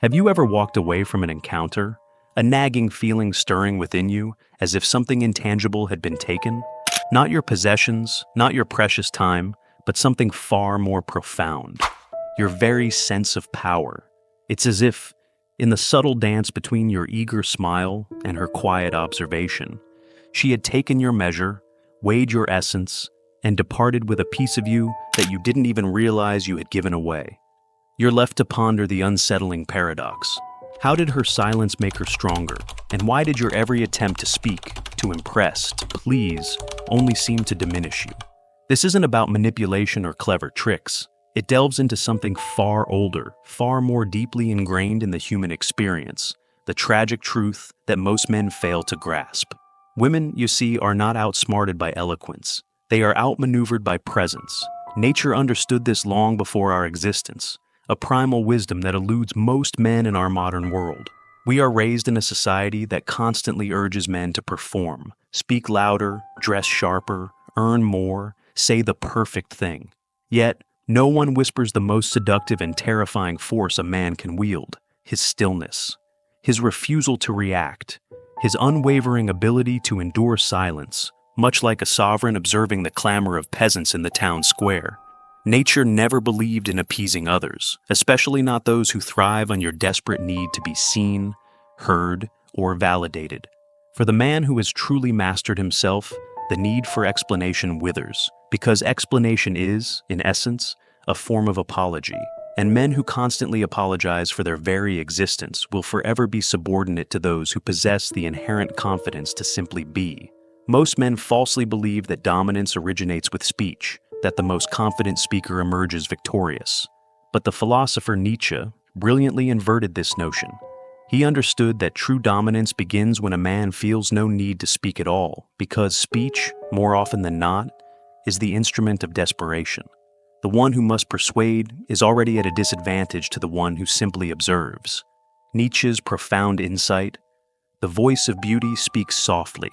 Have you ever walked away from an encounter, a nagging feeling stirring within you as if something intangible had been taken? Not your possessions, not your precious time, but something far more profound. Your very sense of power. It's as if, in the subtle dance between your eager smile and her quiet observation, she had taken your measure, weighed your essence, and departed with a piece of you that you didn't even realize you had given away. You're left to ponder the unsettling paradox. How did her silence make her stronger? And why did your every attempt to speak, to impress, to please, only seem to diminish you? This isn't about manipulation or clever tricks. It delves into something far older, far more deeply ingrained in the human experience, the tragic truth that most men fail to grasp. Women, you see, are not outsmarted by eloquence. They are outmaneuvered by presence. Nature understood this long before our existence, a primal wisdom that eludes most men in our modern world. We are raised in a society that constantly urges men to perform, speak louder, dress sharper, earn more, say the perfect thing. Yet, no one whispers the most seductive and terrifying force a man can wield: his stillness, his refusal to react, his unwavering ability to endure silence, much like a sovereign observing the clamor of peasants in the town square. Nature never believed in appeasing others, especially not those who thrive on your desperate need to be seen, heard, or validated. For the man who has truly mastered himself, the need for explanation withers, because explanation is, in essence, a form of apology, and men who constantly apologize for their very existence will forever be subordinate to those who possess the inherent confidence to simply be. Most men falsely believe that dominance originates with speech, that the most confident speaker emerges victorious. But the philosopher Nietzsche brilliantly inverted this notion. He understood that true dominance begins when a man feels no need to speak at all, because speech, more often than not, is the instrument of desperation. The one who must persuade is already at a disadvantage to the one who simply observes. Nietzsche's profound insight: the voice of beauty speaks softly.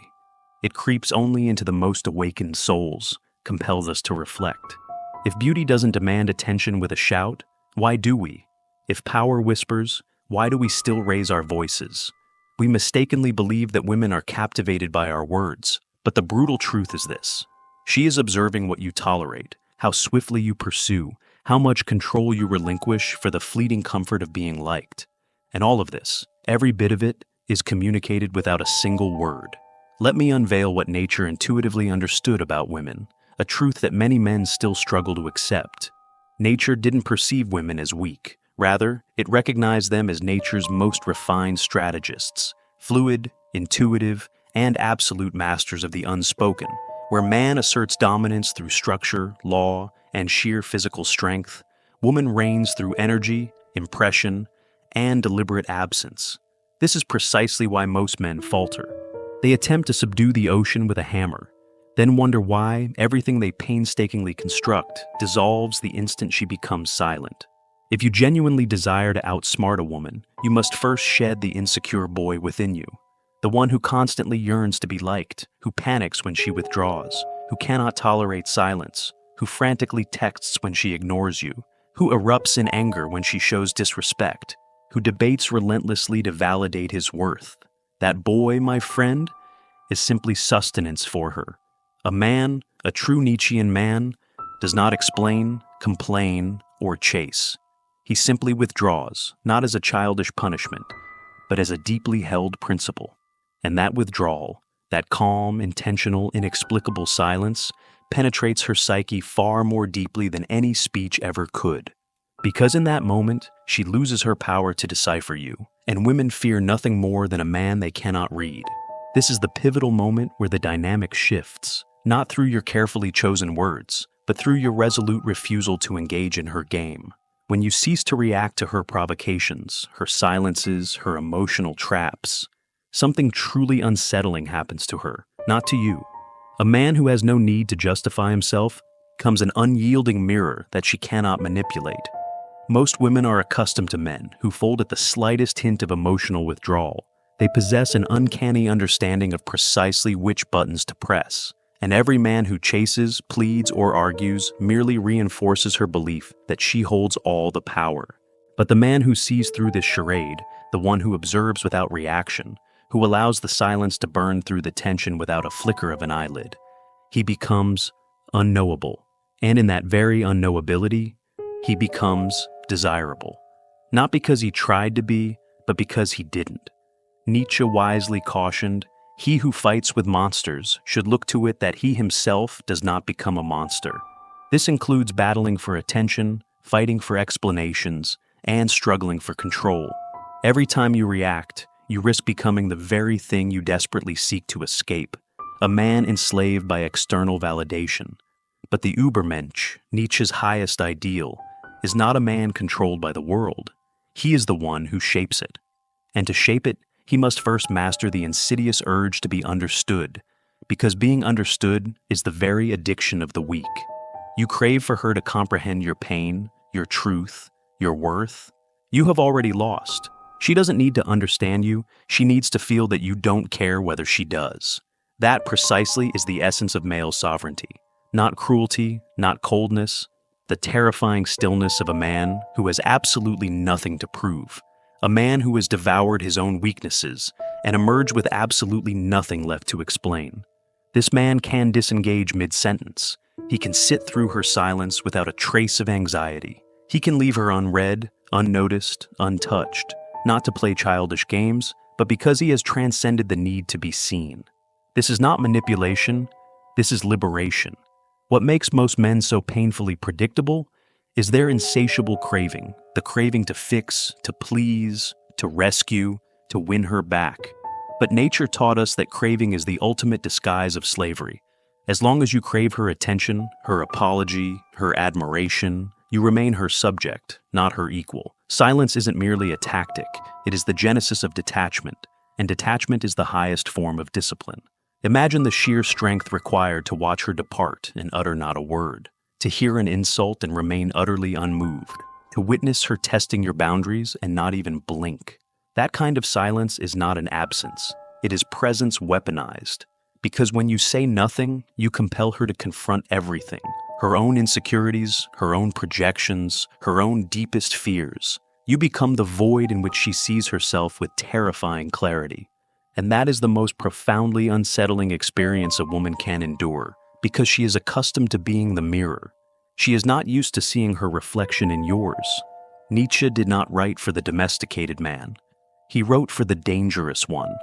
It creeps only into the most awakened souls, compels us to reflect. If beauty doesn't demand attention with a shout, why do we? If power whispers, why do we still raise our voices? We mistakenly believe that women are captivated by our words, but the brutal truth is this: she is observing what you tolerate, how swiftly you pursue, how much control you relinquish for the fleeting comfort of being liked. And all of this, every bit of it, is communicated without a single word. Let me unveil what nature intuitively understood about women, a truth that many men still struggle to accept. Nature didn't perceive women as weak. Rather, it recognized them as nature's most refined strategists, fluid, intuitive, and absolute masters of the unspoken. Where man asserts dominance through structure, law, and sheer physical strength, woman reigns through energy, impression, and deliberate absence. This is precisely why most men falter. They attempt to subdue the ocean with a hammer, then wonder why everything they painstakingly construct dissolves the instant she becomes silent. If you genuinely desire to outsmart a woman, you must first shed the insecure boy within you, the one who constantly yearns to be liked, who panics when she withdraws, who cannot tolerate silence, who frantically texts when she ignores you, who erupts in anger when she shows disrespect, who debates relentlessly to validate his worth. That boy, my friend, is simply sustenance for her. A man, a true Nietzschean man, does not explain, complain, or chase. He simply withdraws, not as a childish punishment, but as a deeply held principle. And that withdrawal, that calm, intentional, inexplicable silence, penetrates her psyche far more deeply than any speech ever could. Because in that moment, she loses her power to decipher you, and women fear nothing more than a man they cannot read. This is the pivotal moment where the dynamic shifts, not through your carefully chosen words, but through your resolute refusal to engage in her game. When you cease to react to her provocations, her silences, her emotional traps, something truly unsettling happens to her, not to you. A man who has no need to justify himself becomes an unyielding mirror that she cannot manipulate. Most women are accustomed to men who fold at the slightest hint of emotional withdrawal. They possess an uncanny understanding of precisely which buttons to press. And every man who chases, pleads, or argues merely reinforces her belief that she holds all the power. But the man who sees through this charade, the one who observes without reaction, who allows the silence to burn through the tension without a flicker of an eyelid, he becomes unknowable. And in that very unknowability, he becomes desirable. Not because he tried to be, but because he didn't. Nietzsche wisely cautioned, "He who fights with monsters should look to it that he himself does not become a monster." This includes battling for attention, fighting for explanations, and struggling for control. Every time you react, you risk becoming the very thing you desperately seek to escape, a man enslaved by external validation. But the Übermensch, Nietzsche's highest ideal, is not a man controlled by the world. He is the one who shapes it. And to shape it, he must first master the insidious urge to be understood, because being understood is the very addiction of the weak. You crave for her to comprehend your pain, your truth, your worth. You have already lost. She doesn't need to understand you, she needs to feel that you don't care whether she does. That precisely is the essence of male sovereignty. Not cruelty, not coldness, the terrifying stillness of a man who has absolutely nothing to prove. A man who has devoured his own weaknesses and emerged with absolutely nothing left to explain. This man can disengage mid-sentence. He can sit through her silence without a trace of anxiety. He can leave her unread, unnoticed, untouched, not to play childish games, but because he has transcended the need to be seen. This is not manipulation, this is liberation. What makes most men so painfully predictable is their insatiable craving, the craving to fix, to please, to rescue, to win her back. But nature taught us that craving is the ultimate disguise of slavery. As long as you crave her attention, her apology, her admiration, you remain her subject, not her equal. Silence isn't merely a tactic, it is the genesis of detachment, and detachment is the highest form of discipline. Imagine the sheer strength required to watch her depart and utter not a word, to hear an insult and remain utterly unmoved, to witness her testing your boundaries and not even blink. That kind of silence is not an absence, it is presence weaponized. Because when you say nothing, you compel her to confront everything, her own insecurities, her own projections, her own deepest fears. You become the void in which she sees herself with terrifying clarity. And that is the most profoundly unsettling experience a woman can endure, because she is accustomed to being the mirror. She is not used to seeing her reflection in yours. Nietzsche did not write for the domesticated man. He wrote for the dangerous one,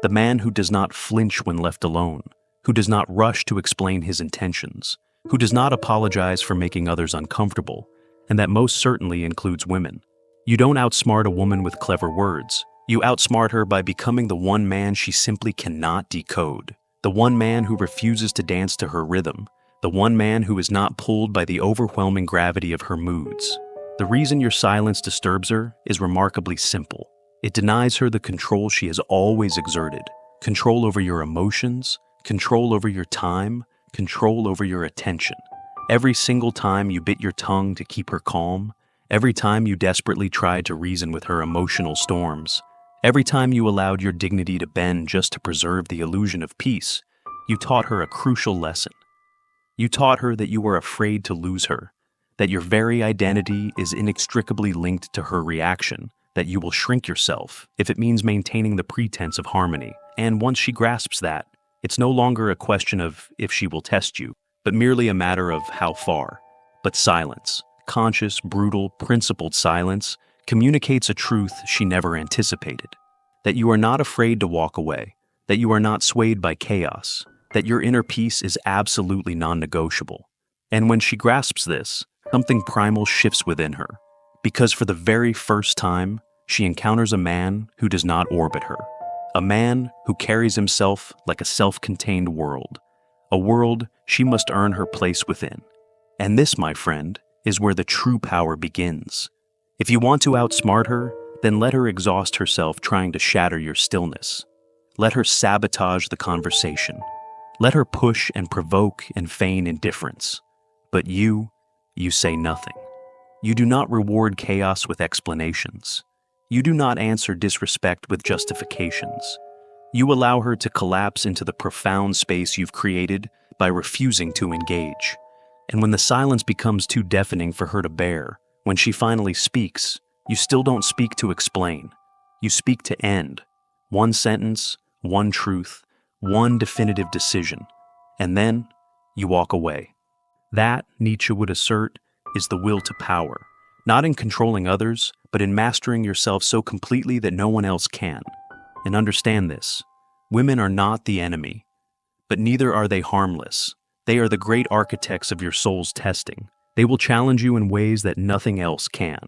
the man who does not flinch when left alone, who does not rush to explain his intentions, who does not apologize for making others uncomfortable, and that most certainly includes women. You don't outsmart a woman with clever words. You outsmart her by becoming the one man she simply cannot decode, the one man who refuses to dance to her rhythm, the one man who is not pulled by the overwhelming gravity of her moods. The reason your silence disturbs her is remarkably simple. It denies her the control she has always exerted, control over your emotions, control over your time, control over your attention. Every single time you bit your tongue to keep her calm, every time you desperately tried to reason with her emotional storms, every time you allowed your dignity to bend just to preserve the illusion of peace, you taught her a crucial lesson. You taught her that you were afraid to lose her, that your very identity is inextricably linked to her reaction, that you will shrink yourself if it means maintaining the pretense of harmony. And once she grasps that, it's no longer a question of if she will test you, but merely a matter of how far. But silence, conscious, brutal, principled silence, communicates a truth she never anticipated. That you are not afraid to walk away, that you are not swayed by chaos, that your inner peace is absolutely non-negotiable. And when she grasps this, something primal shifts within her, because for the very first time, she encounters a man who does not orbit her, a man who carries himself like a self-contained world, a world she must earn her place within. And this, my friend, is where the true power begins. If you want to outsmart her, then let her exhaust herself trying to shatter your stillness. Let her sabotage the conversation. Let her push and provoke and feign indifference. But you say nothing. You do not reward chaos with explanations. You do not answer disrespect with justifications. You allow her to collapse into the profound space you've created by refusing to engage. And when the silence becomes too deafening for her to bear, when she finally speaks, You still don't speak to explain. You speak to end. One sentence, one truth, one definitive decision. And then you walk away. That, Nietzsche would assert, is the will to power. Not in controlling others, but in mastering yourself so completely that no one else can. And understand this. Women are not the enemy, but neither are they harmless. They are the great architects of your soul's testing. They will challenge you in ways that nothing else can.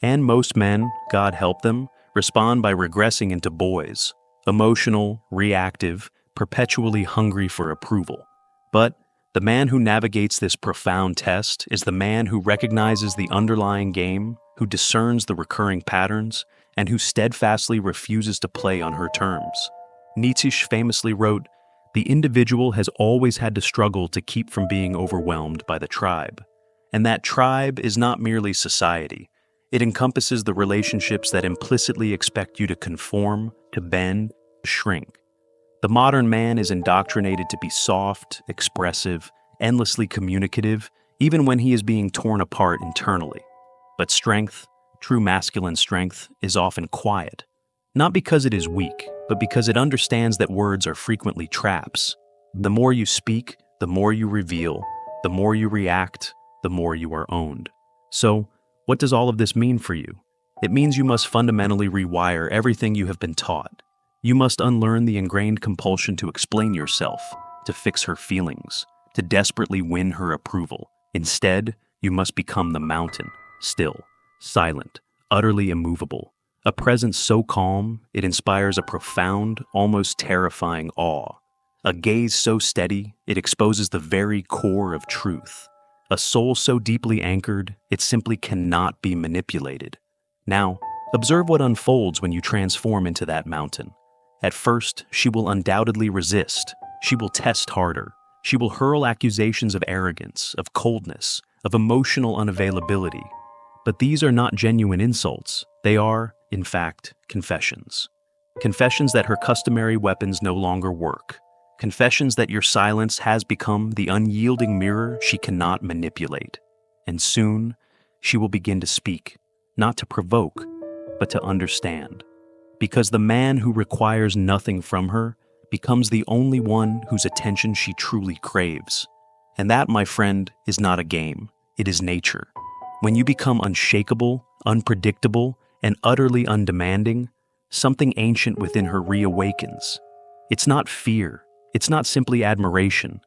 And most men, God help them, respond by regressing into boys, emotional, reactive, perpetually hungry for approval. But the man who navigates this profound test is the man who recognizes the underlying game, who discerns the recurring patterns, and who steadfastly refuses to play on her terms. Nietzsche famously wrote, "The individual has always had to struggle to keep from being overwhelmed by the tribe." And that tribe is not merely society. It encompasses the relationships that implicitly expect you to conform, to bend, to shrink. The modern man is indoctrinated to be soft, expressive, endlessly communicative, even when he is being torn apart internally. But strength, true masculine strength, is often quiet. Not because it is weak, but because it understands that words are frequently traps. The more you speak, the more you reveal, the more you react, the more you are owned. So, what does all of this mean for you? It means you must fundamentally rewire everything you have been taught. You must unlearn the ingrained compulsion to explain yourself, to fix her feelings, to desperately win her approval. Instead, you must become the mountain, still, silent, utterly immovable. A presence so calm, it inspires a profound, almost terrifying awe. A gaze so steady, it exposes the very core of truth. A soul so deeply anchored, it simply cannot be manipulated. Now, observe what unfolds when you transform into that mountain. At first, she will undoubtedly resist. She will test harder. She will hurl accusations of arrogance, of coldness, of emotional unavailability. But these are not genuine insults. They are, in fact, confessions. Confessions that her customary weapons no longer work. Confessions that your silence has become the unyielding mirror she cannot manipulate. And soon, she will begin to speak, not to provoke, but to understand. Because the man who requires nothing from her becomes the only one whose attention she truly craves. And that, my friend, is not a game. It is nature. When you become unshakable, unpredictable, and utterly undemanding, something ancient within her reawakens. It's not fear. It's not simply admiration.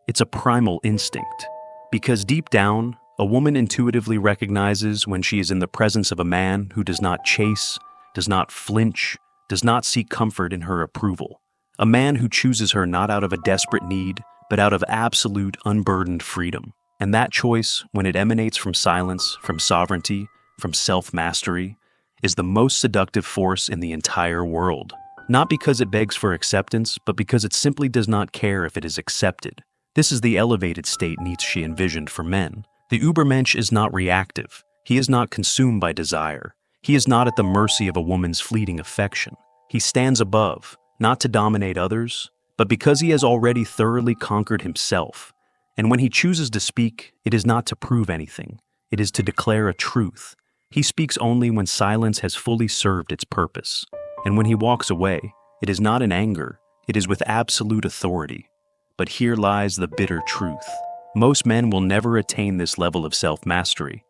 It's a primal instinct. Because deep down, a woman intuitively recognizes when she is in the presence of a man who does not chase, does not flinch, does not seek comfort in her approval. A man who chooses her not out of a desperate need, but out of absolute, unburdened freedom. And that choice, when it emanates from silence, from sovereignty, from self-mastery, is the most seductive force in the entire world. Not because it begs for acceptance, but because it simply does not care if it is accepted. This is the elevated state Nietzsche envisioned for men. The Übermensch is not reactive. He is not consumed by desire. He is not at the mercy of a woman's fleeting affection. He stands above, not to dominate others, but because he has already thoroughly conquered himself. And when he chooses to speak, it is not to prove anything. It is to declare a truth. He speaks only when silence has fully served its purpose. And when he walks away, it is not in anger, it is with absolute authority. But here lies the bitter truth. Most men will never attain this level of self-mastery.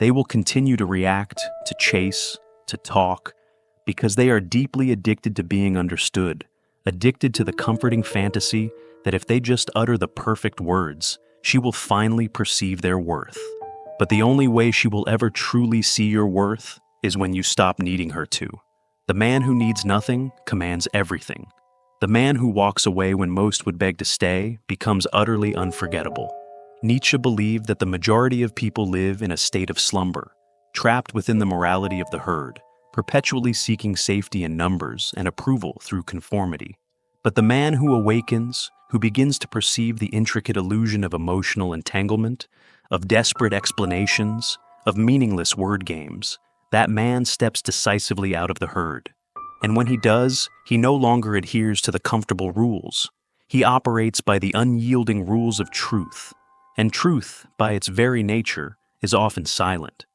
They will continue to react, to chase, to talk, because they are deeply addicted to being understood, addicted to the comforting fantasy that if they just utter the perfect words, she will finally perceive their worth. But the only way she will ever truly see your worth is when you stop needing her to. The man who needs nothing commands everything. The man who walks away when most would beg to stay becomes utterly unforgettable. Nietzsche believed that the majority of people live in a state of slumber, trapped within the morality of the herd, perpetually seeking safety in numbers and approval through conformity. But the man who awakens, who begins to perceive the intricate illusion of emotional entanglement, of desperate explanations, of meaningless word games, that man steps decisively out of the herd. And when he does, he no longer adheres to the comfortable rules. He operates by the unyielding rules of truth. And truth, by its very nature, is often silent.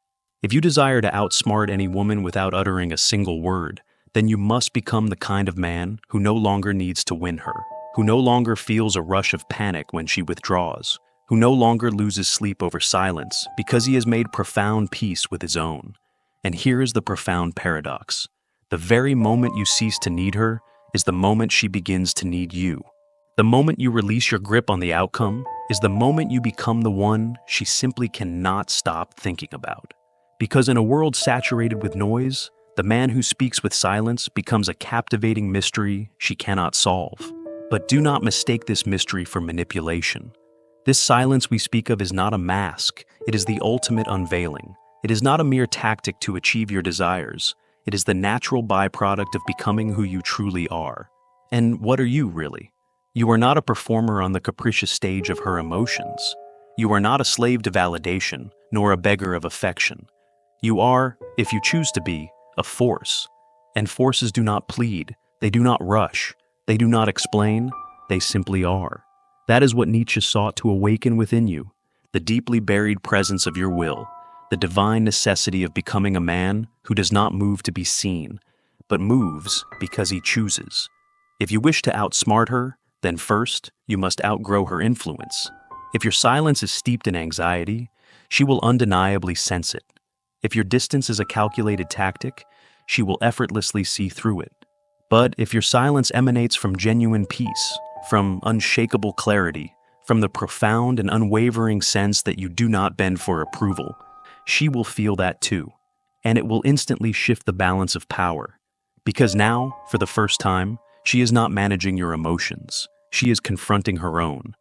If you desire to outsmart any woman without uttering a single word, then you must become the kind of man who no longer needs to win her, who no longer feels a rush of panic when she withdraws, who no longer loses sleep over silence because he has made profound peace with his own. And here is the profound paradox. The very moment you cease to need her is the moment she begins to need you. The moment you release your grip on the outcome is the moment you become the one she simply cannot stop thinking about. Because in a world saturated with noise, the man who speaks with silence becomes a captivating mystery she cannot solve. But do not mistake this mystery for manipulation. This silence we speak of is not a mask, it is the ultimate unveiling. It is not a mere tactic to achieve your desires. It is the natural byproduct of becoming who you truly are. And what are you, really? You are not a performer on the capricious stage of her emotions. You are not a slave to validation, nor a beggar of affection. You are, if you choose to be, a force. And forces do not plead, they do not rush, they do not explain, they simply are. That is what Nietzsche sought to awaken within you, the deeply buried presence of your will, the divine necessity of becoming a man who does not move to be seen, but moves because he chooses. If you wish to outsmart her, then first, you must outgrow her influence. If your silence is steeped in anxiety, she will undeniably sense it. If your distance is a calculated tactic, she will effortlessly see through it. But if your silence emanates from genuine peace, from unshakable clarity, from the profound and unwavering sense that you do not bend for approval, she will feel that too, and it will instantly shift the balance of power. Because now, for the first time, she is not managing your emotions, she is confronting her own.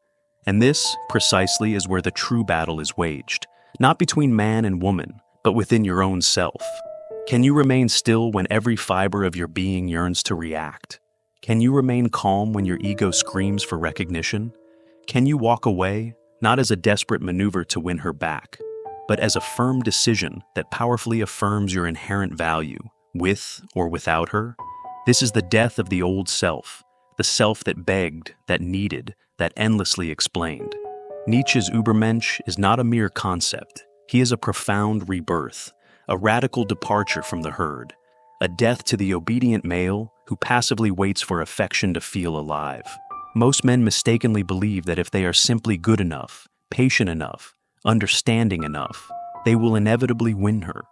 And this, precisely, is where the true battle is waged, not between man and woman, but within your own self. Can you remain still when every fiber of your being yearns to react? Can you remain calm when your ego screams for recognition? Can you walk away, not as a desperate maneuver to win her back, but as a firm decision that powerfully affirms your inherent value, with or without her? This is the death of the old self, the self that begged, that needed, that endlessly explained. Nietzsche's Übermensch is not a mere concept. He is a profound rebirth, a radical departure from the herd, a death to the obedient male who passively waits for affection to feel alive. Most men mistakenly believe that if they are simply good enough, patient enough, understanding enough, they will inevitably win her.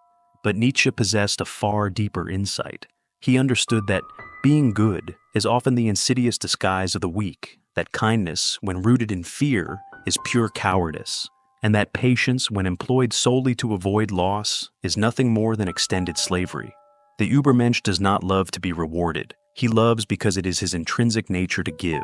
But Nietzsche possessed a far deeper insight. He understood that being good is often the insidious disguise of the weak, that kindness, when rooted in fear, is pure cowardice, and that patience, when employed solely to avoid loss, is nothing more than extended slavery. The Übermensch does not love to be rewarded. He loves because it is his intrinsic nature to give,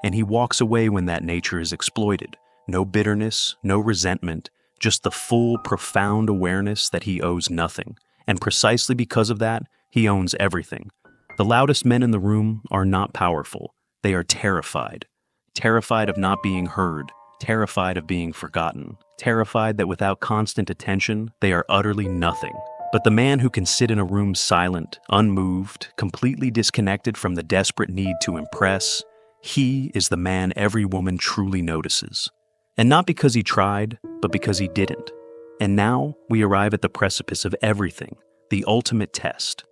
and he walks away when that nature is exploited. No bitterness, no resentment, just the full, profound awareness that he owes nothing, and precisely because of that, he owns everything. The loudest men in the room are not powerful. They are terrified. Terrified of not being heard, terrified of being forgotten, terrified that without constant attention, they are utterly nothing. But the man who can sit in a room silent, unmoved, completely disconnected from the desperate need to impress, he is the man every woman truly notices. And not because he tried, but because he didn't. And now we arrive at the precipice of everything, the ultimate test.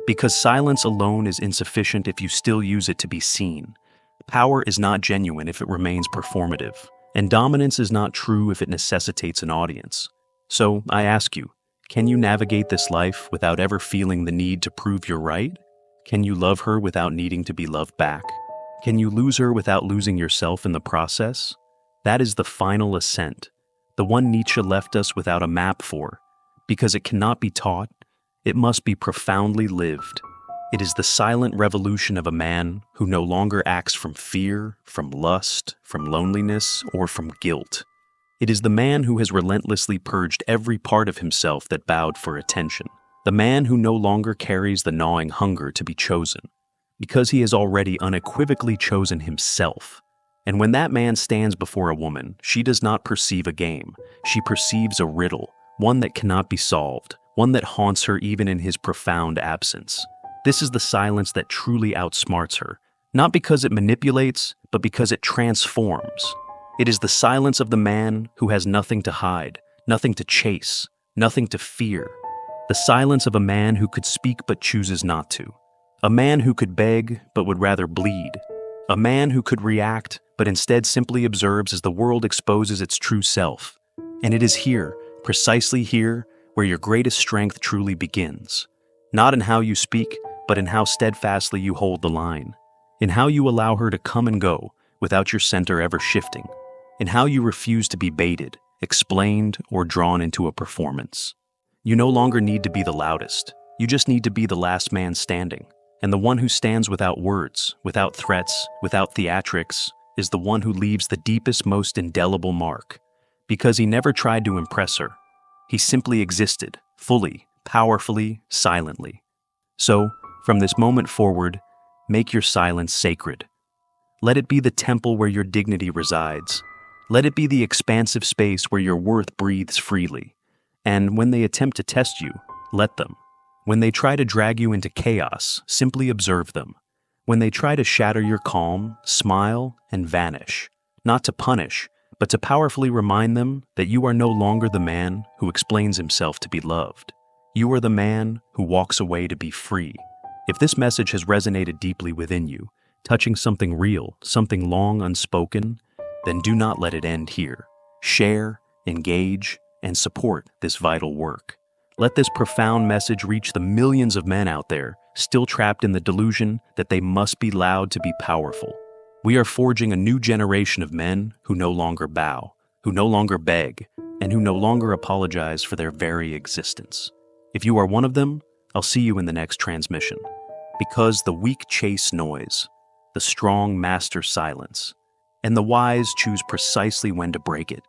Because silence alone is insufficient if you still use it to be seen. Power is not genuine if it remains performative. And dominance is not true if it necessitates an audience. So I ask you, can you navigate this life without ever feeling the need to prove you're right? Can you love her without needing to be loved back? Can you lose her without losing yourself in the process? That is the final ascent, the one Nietzsche left us without a map for. Because it cannot be taught, it must be profoundly lived. It is the silent revolution of a man who no longer acts from fear, from lust, from loneliness, or from guilt. It is the man who has relentlessly purged every part of himself that bowed for attention. The man who no longer carries the gnawing hunger to be chosen, because he has already unequivocally chosen himself. And when that man stands before a woman, she does not perceive a game. She perceives a riddle, one that cannot be solved, one that haunts her even in his profound absence. This is the silence that truly outsmarts her, not because it manipulates, but because it transforms. It is the silence of the man who has nothing to hide, nothing to chase, nothing to fear. The silence of a man who could speak but chooses not to. A man who could beg but would rather bleed. A man who could react but instead simply observes as the world exposes its true self. And it is here, precisely here, where your greatest strength truly begins. Not in how you speak, but in how steadfastly you hold the line. In how you allow her to come and go without your center ever shifting. In how you refuse to be baited, explained, or drawn into a performance. You no longer need to be the loudest. You just need to be the last man standing. And the one who stands without words, without threats, without theatrics, is the one who leaves the deepest, most indelible mark. Because he never tried to impress her. He simply existed, fully, powerfully, silently. So, from this moment forward, make your silence sacred. Let it be the temple where your dignity resides. Let it be the expansive space where your worth breathes freely. And when they attempt to test you, let them. When they try to drag you into chaos, simply observe them. When they try to shatter your calm, smile and vanish. Not to punish, but to powerfully remind them that you are no longer the man who explains himself to be loved. You are the man who walks away to be free. If this message has resonated deeply within you, touching something real, something long unspoken, then do not let it end here. Share, engage, and support this vital work. Let this profound message reach the millions of men out there, still trapped in the delusion that they must be loud to be powerful. We are forging a new generation of men who no longer bow, who no longer beg, and who no longer apologize for their very existence. If you are one of them, I'll see you in the next transmission. Because the weak chase noise, the strong master silence, and the wise choose precisely when to break it.